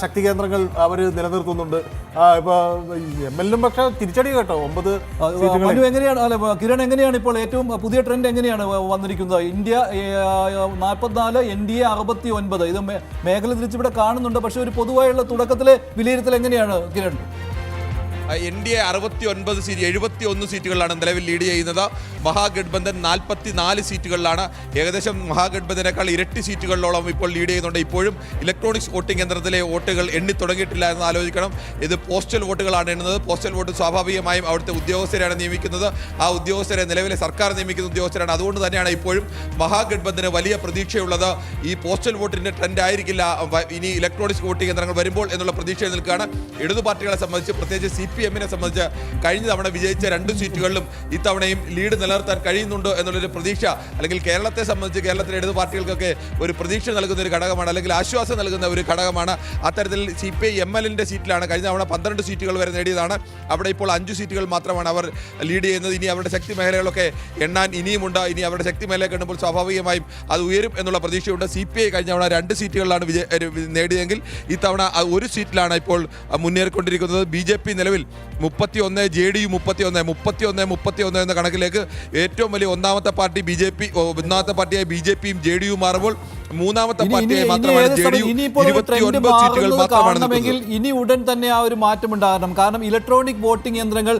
ശക്തി കേന്ദ്രങ്ങൾ അവർ നിലനിർത്തുന്നുണ്ട്. ഇപ്പോൾ എം.എൽ.എയും പക്ഷേ തിരിച്ചടി കേട്ടോ 9 മനു എങ്ങനെയാണ്, അല്ല കിരൺ എങ്ങനെയാണ് ഇപ്പോൾ ഏറ്റവും പുതിയ ട്രെൻഡ് എങ്ങനെയാണ് വന്നിരിക്കുന്നത്? India 44, NDA 69. ഇത് മേഖല തിരിച്ചിവിടെ കാണുന്നുണ്ട്. പക്ഷേ ഒരു പൊതുവായുള്ള തുടക്കത്തിലെ വിലയിരുത്തൽ എങ്ങനെയാണ് കിരൺ? NDA 69 സീറ്റ് 71 സീറ്റുകളിലാണ് നിലവിൽ ലീഡ് ചെയ്യുന്നത്. മഹാഗഡ്ബന്ധൻ 44 സീറ്റുകളിലാണ്. ഏകദേശം മഹാഗഡ്ബന്ധനേക്കാൾ ഇരട്ടി സീറ്റുകളിലോളം ഇപ്പോൾ ലീഡ് ചെയ്യുന്നുണ്ട്. ഇപ്പോഴും ഇലക്ട്രോണിക്സ് വോട്ടിംഗ് യന്ത്രത്തിലെ വോട്ടുകൾ എണ്ണി തുടങ്ങിയിട്ടില്ല എന്ന് ആലോചിക്കണം. ഇത് പോസ്റ്റൽ വോട്ടുകളാണ് എണ്ണുന്നത്. പോസ്റ്റൽ വോട്ട് സ്വാഭാവികമായും അവിടുത്തെ ഉദ്യോഗസ്ഥരാണ് നിയമിക്കുന്നത്. ആ ഉദ്യോഗസ്ഥരെ നിലവിലെ സർക്കാർ നിയമിക്കുന്ന ഉദ്യോഗസ്ഥരാണ്. അതുകൊണ്ട് തന്നെയാണ് ഇപ്പോഴും മഹാഗഡ്ബന്ധന് വലിയ പ്രതീക്ഷയുള്ളത്. ഈ പോസ്റ്റൽ വോട്ടിൻ്റെ ട്രെൻഡ് ആയിരിക്കില്ല ഇനി ഇലക്ട്രോണിക്സ് വോട്ടിംഗ് യന്ത്രങ്ങൾ വരുമ്പോൾ എന്നുള്ള പ്രതീക്ഷയിൽ നിൽക്കുകയാണ്. ഇടതു പാർട്ടികളെ സംബന്ധിച്ച്, പ്രത്യേകിച്ച് CPM-നെ സംബന്ധിച്ച് കഴിഞ്ഞ തവണ വിജയിച്ച 2 സീറ്റുകളിലും ഇത്തവണയും ലീഡ് നിലനിർത്താൻ കഴിയുന്നുണ്ട് എന്നുള്ളൊരു പ്രതീക്ഷ, അല്ലെങ്കിൽ കേരളത്തെ സംബന്ധിച്ച് കേരളത്തിലെ ഇടതു പാർട്ടികൾക്കൊക്കെ ഒരു പ്രതീക്ഷ നൽകുന്ന ഒരു ഘടകമാണ്, അല്ലെങ്കിൽ ആശ്വാസം നൽകുന്ന ഒരു ഘടകമാണ്. അത്തരത്തിൽ CPI ML-ന്റെ സീറ്റിലാണ് കഴിഞ്ഞ തവണ 12 സീറ്റുകൾ വരെ നേടിയതാണ്. അവിടെ ഇപ്പോൾ 5 സീറ്റുകൾ മാത്രമാണ് അവർ ലീഡ് ചെയ്യുന്നത്. ഇനി അവരുടെ ശക്തി മേഖലകളൊക്കെ എണ്ണാൻ ഇനിയുമുണ്ട്. ഇനി അവരുടെ ശക്തി മേഖല എണ്ണുമ്പോൾ സ്വാഭാവികമായും അത് ഉയരും എന്നുള്ള പ്രതീക്ഷയുണ്ട്. CPI കഴിഞ്ഞ തവണ 2 സീറ്റുകളിലാണ് നേടിയതെങ്കിൽ ഇത്തവണ 1 സീറ്റിലാണ് ഇപ്പോൾ മുന്നേറിക്കൊണ്ടിരിക്കുന്നത്. BJP നിലവിൽ 31, JDU 31 എന്ന കണക്കിലേക്ക് ഏറ്റവും വലിയ ഒന്നാമത്തെ പാർട്ടി ഒന്നാമത്തെ പാർട്ടിയായി BJP-യും JDU മാറുമ്പോൾ മൂന്നാമത്തെ പാർട്ടിയായി മാത്രമാണ് JDU 29 സീറ്റുകൾ മാത്രമാണ്. ഇനി ഉടൻ തന്നെ ആ ഒരു മാറ്റം ഉണ്ടാകണം. കാരണം ഇലക്ട്രോണിക് വോട്ടിംഗ് യന്ത്രങ്ങൾ